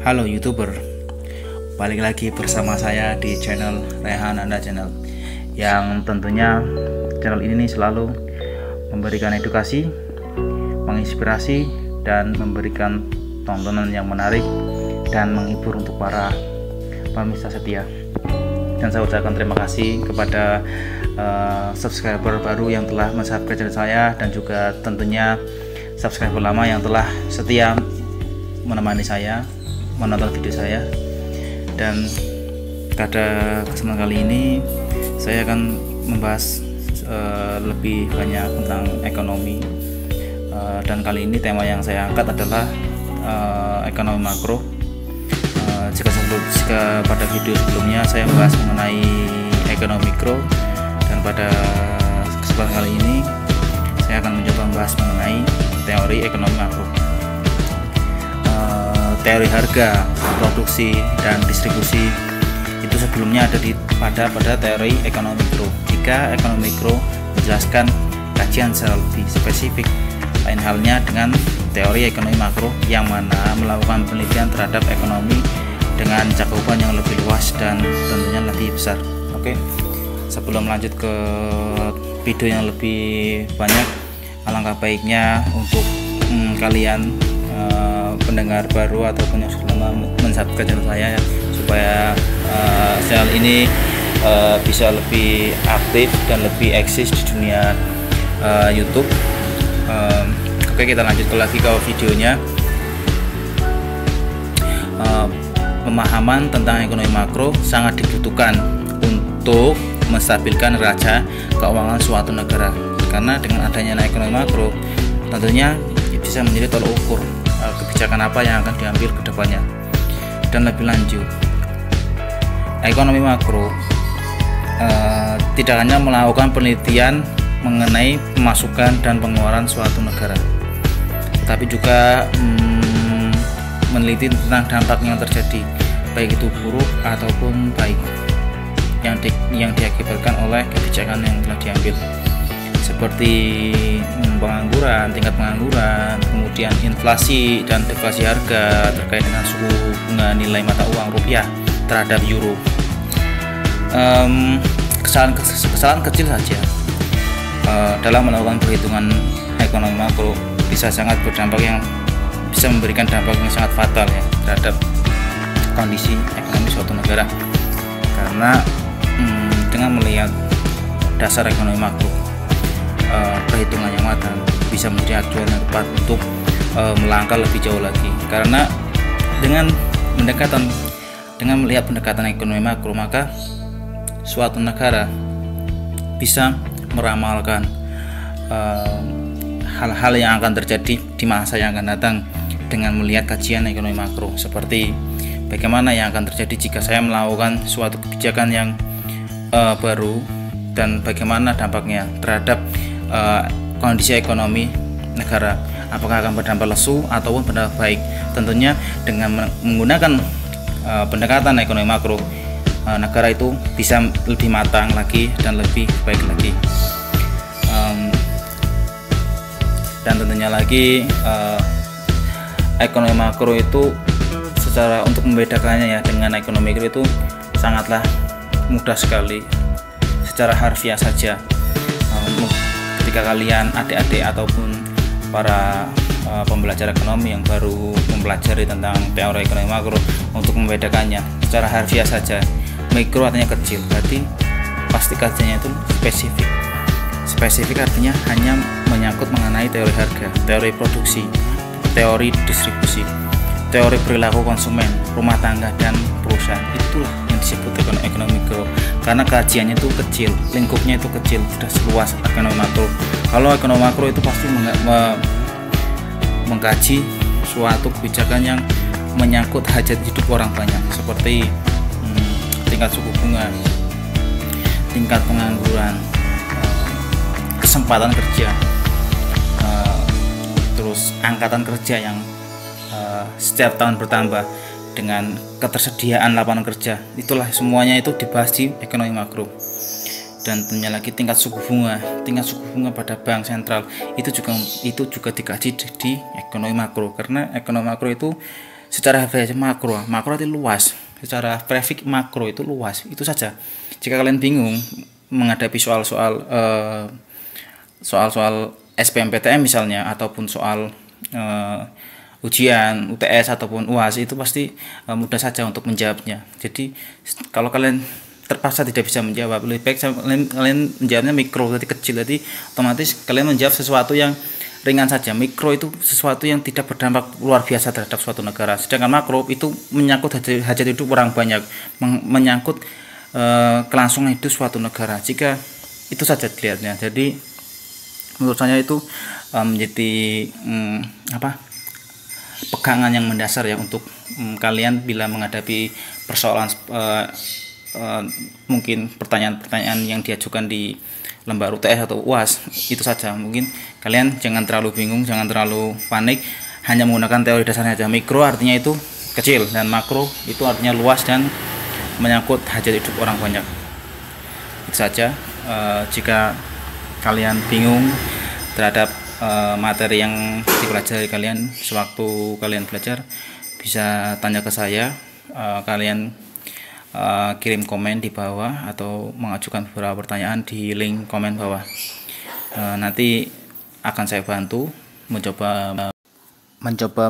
Halo YouTuber, balik lagi bersama saya di channel Rehan Anda Channel, yang tentunya channel ini selalu memberikan edukasi, menginspirasi, dan memberikan tontonan yang menarik dan menghibur untuk para pemirsa setia. Dan saya ucapkan terima kasih kepada subscriber baru yang telah mensubscribe channel saya, dan juga tentunya subscriber lama yang telah setia menemani saya menonton video saya. Dan pada kesempatan kali ini saya akan membahas lebih banyak tentang ekonomi, dan kali ini tema yang saya angkat adalah ekonomi makro. Jika pada video sebelumnya saya membahas mengenai ekonomi mikro, dan pada kesempatan kali ini saya akan mencoba membahas mengenai teori ekonomi makro. Teori harga, produksi, dan distribusi itu sebelumnya ada pada teori ekonomi mikro. Jika ekonomi mikro menjelaskan kajian secara lebih spesifik, lain halnya dengan teori ekonomi makro yang mana melakukan penelitian terhadap ekonomi dengan cakupan yang lebih luas dan tentunya lebih besar. Oke, sebelum lanjut ke video yang lebih banyak, alangkah baiknya untuk kalian pendengar baru ataupun yang sudah lama mensubscribe channel saya ya, supaya channel ini bisa lebih aktif dan lebih eksis di dunia YouTube. Oke, kita lanjut lagi ke videonya. Pemahaman tentang ekonomi makro sangat dibutuhkan untuk menstabilkan neraca keuangan suatu negara, karena dengan adanya ekonomi makro tentunya bisa menjadi tolak ukur kebijakan apa yang akan diambil ke depannya. Dan lebih lanjut, ekonomi makro tidak hanya melakukan penelitian mengenai pemasukan dan pengeluaran suatu negara, tetapi juga meneliti tentang dampak yang terjadi, baik itu buruk ataupun baik, yang diakibatkan oleh kebijakan yang telah diambil, seperti pengangguran, tingkat pengangguran, kemudian inflasi dan deflasi harga terkait dengan suku bunga nilai mata uang rupiah terhadap euro. Kesalahan kecil saja dalam melakukan perhitungan ekonomi makro bisa sangat berdampak, yang bisa memberikan dampak yang sangat fatal ya terhadap kondisi ekonomi suatu negara. Karena dengan melihat dasar ekonomi makro, perhitungan yang matang bisa menjadi acuan yang tepat untuk melangkah lebih jauh lagi. Karena dengan melihat pendekatan ekonomi makro, maka suatu negara bisa meramalkan hal-hal yang akan terjadi di masa yang akan datang dengan melihat kajian ekonomi makro, seperti bagaimana yang akan terjadi jika saya melakukan suatu kebijakan yang baru, dan bagaimana dampaknya terhadap kondisi ekonomi negara, apakah akan berdampak lesu ataupun berdampak baik. Tentunya dengan menggunakan pendekatan ekonomi makro, negara itu bisa lebih matang lagi dan lebih baik lagi. Dan tentunya lagi ekonomi makro itu secara untuk membedakannya ya dengan ekonomi mikro itu sangatlah mudah sekali. Secara harfiah saja, ketika kalian adik-adik ataupun para pembelajar ekonomi yang baru mempelajari tentang teori ekonomi makro, untuk membedakannya secara harfiah saja, mikro artinya kecil, berarti pasti kajiannya itu spesifik. Spesifik artinya hanya menyangkut mengenai teori harga, teori produksi, teori distribusi, teori perilaku konsumen, rumah tangga, dan perusahaan. Itulah yang disebut ekonomi mikro, karena kajiannya itu kecil, lingkupnya itu kecil, sudah seluas ekonomi makro. Kalau ekonomi makro itu pasti mengkaji suatu kebijakan yang menyangkut hajat hidup orang banyak, seperti tingkat suku bunga, tingkat pengangguran, kesempatan kerja, terus angkatan kerja yang setiap tahun bertambah, dengan ketersediaan lapangan kerja. Itulah semuanya itu dibahas di ekonomi makro. Dan tentunya lagi tingkat suku bunga pada bank sentral itu juga dikaji di ekonomi makro, karena ekonomi makro itu secara aja makro itu luas, secara prefix makro itu luas, itu saja. Jika kalian bingung menghadapi soal-soal SBMPTN misalnya, ataupun soal ujian UTS ataupun UAS, itu pasti mudah saja untuk menjawabnya. Jadi kalau kalian terpaksa tidak bisa menjawab, lebih baik kalian menjawabnya mikro, jadi kecil, jadi otomatis kalian menjawab sesuatu yang ringan saja. Mikro itu sesuatu yang tidak berdampak luar biasa terhadap suatu negara, sedangkan makro itu menyangkut hajat hidup orang banyak, menyangkut kelangsungan hidup suatu negara. Jika itu saja dilihatnya, jadi menurut saya itu menjadi pegangan yang mendasar ya untuk kalian bila menghadapi persoalan mungkin pertanyaan-pertanyaan yang diajukan di lembar UTS atau UAS. Itu saja, mungkin kalian jangan terlalu bingung, jangan terlalu panik, hanya menggunakan teori dasarnya saja. Mikro artinya itu kecil, dan makro itu artinya luas dan menyangkut hajat hidup orang banyak. Itu saja. Jika kalian bingung terhadap materi yang dipelajari kalian sewaktu kalian belajar, bisa tanya ke saya. Kalian kirim komen di bawah atau mengajukan beberapa pertanyaan di link komen bawah. Nanti akan saya bantu mencoba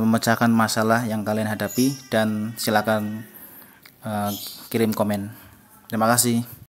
memecahkan masalah yang kalian hadapi, dan silakan kirim komen. Terima kasih.